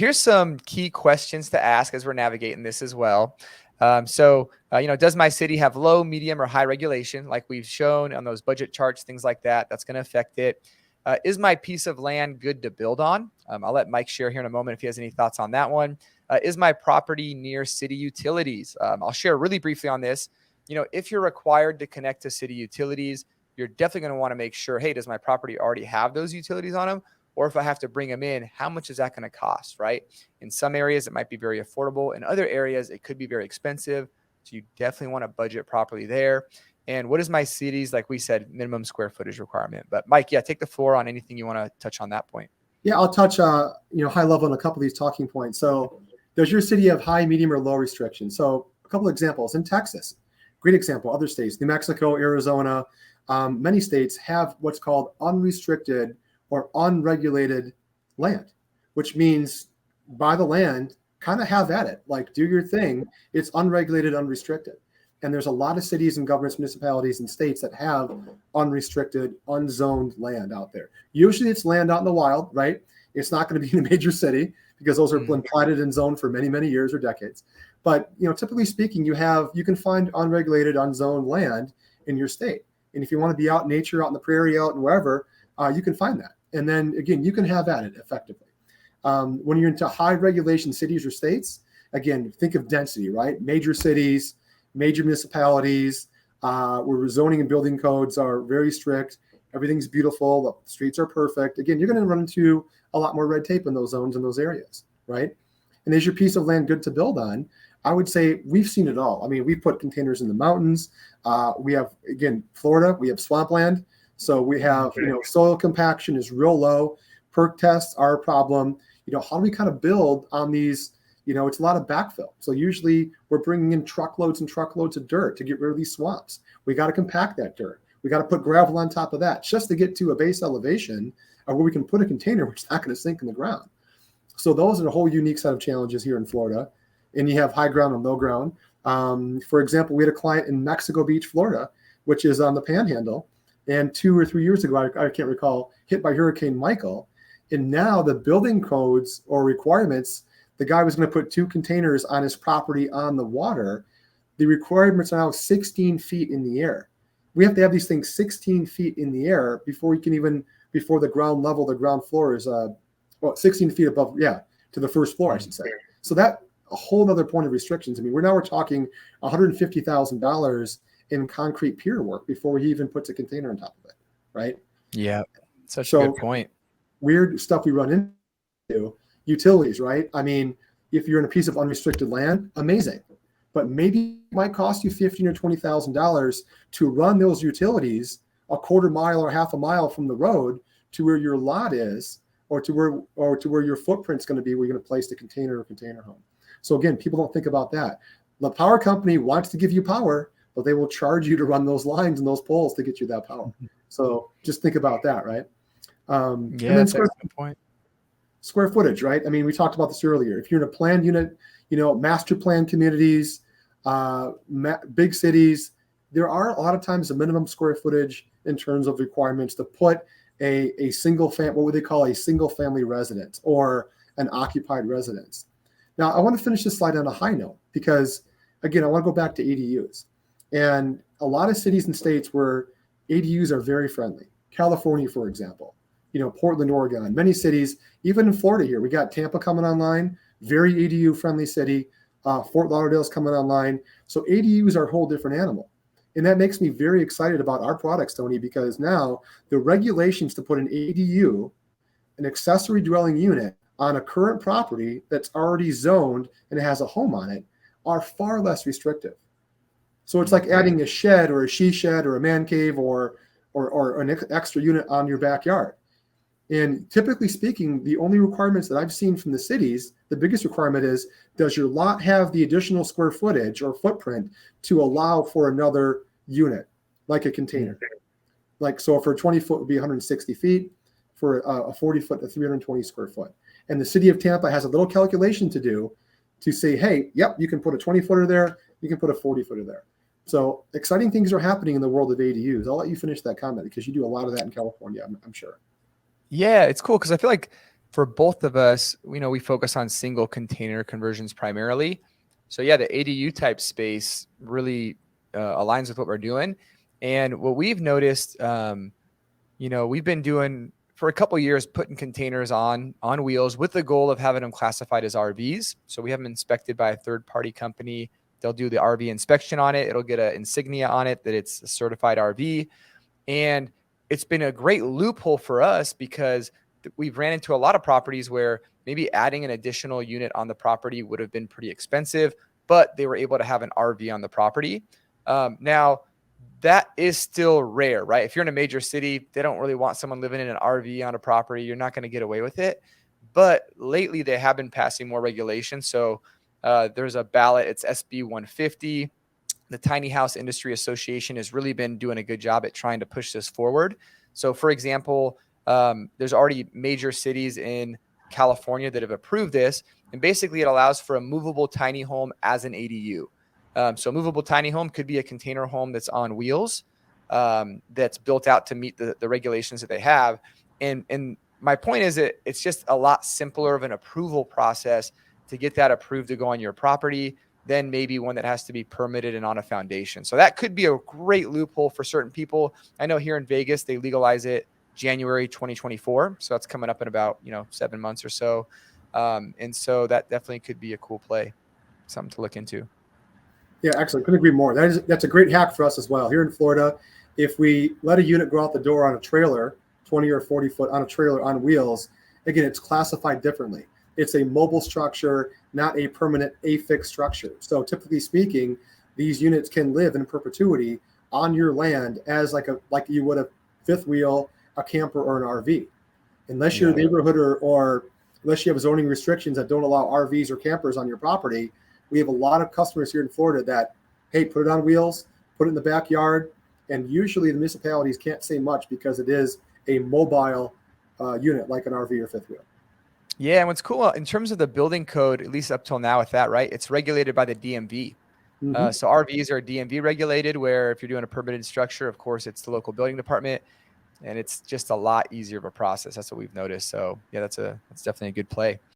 Here's some key questions to ask as we're navigating this as well. Does my city have low, medium, or high regulation? Like we've shown on those budget charts, things like that, that's going to affect it. Is my piece of land good to build on? I'll let Mike share here in a moment if he has any thoughts on that one. Is my property near city utilities? I'll share really briefly on this. If you're required to connect to city utilities, you're definitely going to want to make sure, hey, does my property already have those utilities on them? Or if I have to bring them in, how much is that going to cost, right? In some areas, it might be very affordable. In other areas, it could be very expensive. So you definitely want to budget properly there. And what is my city's, like we said, minimum square footage requirement? But Mike, take the floor on anything you want to touch on that point. Yeah, I'll touch, high level on a couple of these talking points. So does your city have high, medium, or low restrictions? So a couple of examples. In Texas, great example, other states, New Mexico, Arizona, many states have what's called unrestricted or unregulated land, which means buy the land, kind of have at it, like do your thing. It's unregulated, unrestricted. And there's a lot of cities and governments, municipalities, and states that have unrestricted, unzoned land out there. Usually it's land out in the wild, right? It's not going to be in a major city because those are been platted and zoned for many, many years or decades. But typically speaking, you can find unregulated, unzoned land in your state. And if you want to be out in nature, out in the prairie, out and wherever, you can find that. And then again, you can have at it effectively. When you're into high regulation cities or states, again, think of density, right? Major cities, major municipalities, where zoning and building codes are very strict. Everything's beautiful. The streets are perfect. Again, you're going to run into a lot more red tape in those zones and those areas, right? And is your piece of land good to build on? I would say we've seen it all. I mean, we've put containers in the mountains. We have, again, Florida, we have swampland. So we have, soil compaction is real low. Perk tests are a problem. How do we kind of build on these? It's a lot of backfill. So usually we're bringing in truckloads and truckloads of dirt to get rid of these swamps. We got to compact that dirt. We got to put gravel on top of that just to get to a base elevation where we can put a container which is not going to sink in the ground. So those are a whole unique set of challenges here in Florida. And you have high ground and low ground. For example, we had a client in Mexico Beach, Florida, which is on the Panhandle. And 2 or 3 years ago, I can't recall, hit by Hurricane Michael. And now the building codes or requirements, the guy was going to put 2 containers on his property on the water. The requirements are now 16 feet in the air. We have to have these things 16 feet in the air before the ground level, the ground floor is 16 feet above, to the first floor, I should say. So that a whole other point of restrictions. I mean, we're talking $150,000 in concrete pier work before he even puts a container on top of it, right? Yeah, a good point. Weird stuff we run into, utilities, right? I mean, if you're in a piece of unrestricted land, amazing. But maybe it might cost you $15,000 or $20,000 to run those utilities a quarter mile or half a mile from the road to where your lot is, or to where your footprint's going to be, where you're going to place the container or container home. So again, people don't think about that. The power company wants to give you power, but they will charge you to run those lines and those poles to get you that power. So just think about that, right? And then that's a good point. Square footage, right? I mean, we talked about this earlier. If you're in a planned unit, master plan communities, big cities, there are a lot of times a minimum square footage in terms of requirements to put a single family, what would they call a single family residence or an occupied residence. Now, I want to finish this slide on a high note because, again, I want to go back to ADUs. And a lot of cities and states where ADUs are very friendly. California, for example, Portland, Oregon, many cities, even in Florida here, we got Tampa coming online, very ADU friendly city. Fort Lauderdale's coming online. So ADUs are a whole different animal. And that makes me very excited about our products, Tony, because now the regulations to put an ADU, an accessory dwelling unit, on a current property that's already zoned and it has a home on it are far less restrictive. So it's like adding a shed or a she shed or a man cave or an extra unit on your backyard. And typically speaking, the only requirements that I've seen from the cities, the biggest requirement is, does your lot have the additional square footage or footprint to allow for another unit, like a container? Like, so for a 20 foot would be 160 feet, for a 40 foot to 320 square foot. And the city of Tampa has a little calculation to do to say, hey, yep, you can put a 20 footer there, you can put a 40 footer there. So exciting things are happening in the world of ADUs. I'll let you finish that comment because you do a lot of that in California, I'm sure. Yeah, it's cool because I feel like for both of us, we focus on single container conversions primarily. So yeah, the ADU type space really aligns with what we're doing. And what we've noticed, we've been doing for a couple of years, putting containers on wheels with the goal of having them classified as RVs. So we have them inspected by a third party company. They'll do the RV inspection on it. It'll get an insignia on it that it's a certified RV. And it's been a great loophole for us because we've ran into a lot of properties where maybe adding an additional unit on the property would have been pretty expensive, but they were able to have an RV on the property. Now, that is still rare, right? If you're in a major city, they don't really want someone living in an RV on a property. You're not going to get away with it. But lately, they have been passing more regulations. So there's a ballot. It's SB 150. The Tiny House Industry Association has really been doing a good job at trying to push this forward. So, for example, there's already major cities in California that have approved this. And basically, it allows for a movable tiny home as an ADU. So a movable tiny home could be a container home that's on wheels, that's built out to meet the regulations that they have. And my point is that it's just a lot simpler of an approval process to get that approved to go on your property than maybe one that has to be permitted and on a foundation. So that could be a great loophole for certain people. I know here in Vegas, they legalize it January 2024. So that's coming up in about, 7 months or so. And so that definitely could be a cool play, something to look into. Yeah, excellent. Couldn't agree more. That's a great hack for us as well. Here in Florida, if we let a unit go out the door on a trailer, 20 or 40 foot on a trailer on wheels, again, it's classified differently. It's a mobile structure, not a permanent affixed structure. So typically speaking, these units can live in perpetuity on your land as like you would a fifth wheel, a camper, or an RV. Unless your neighborhood or unless you have zoning restrictions that don't allow RVs or campers on your property, we have a lot of customers here in Florida that, hey, put it on wheels, put it in the backyard. And usually the municipalities can't say much because it is a mobile unit like an RV or fifth wheel. Yeah. And what's cool in terms of the building code, at least up till now with that, right? It's regulated by the DMV. Mm-hmm. So RVs are DMV regulated, where if you're doing a permitted structure, of course, it's the local building department, and it's just a lot easier of a process. That's what we've noticed. So yeah, that's definitely a good play.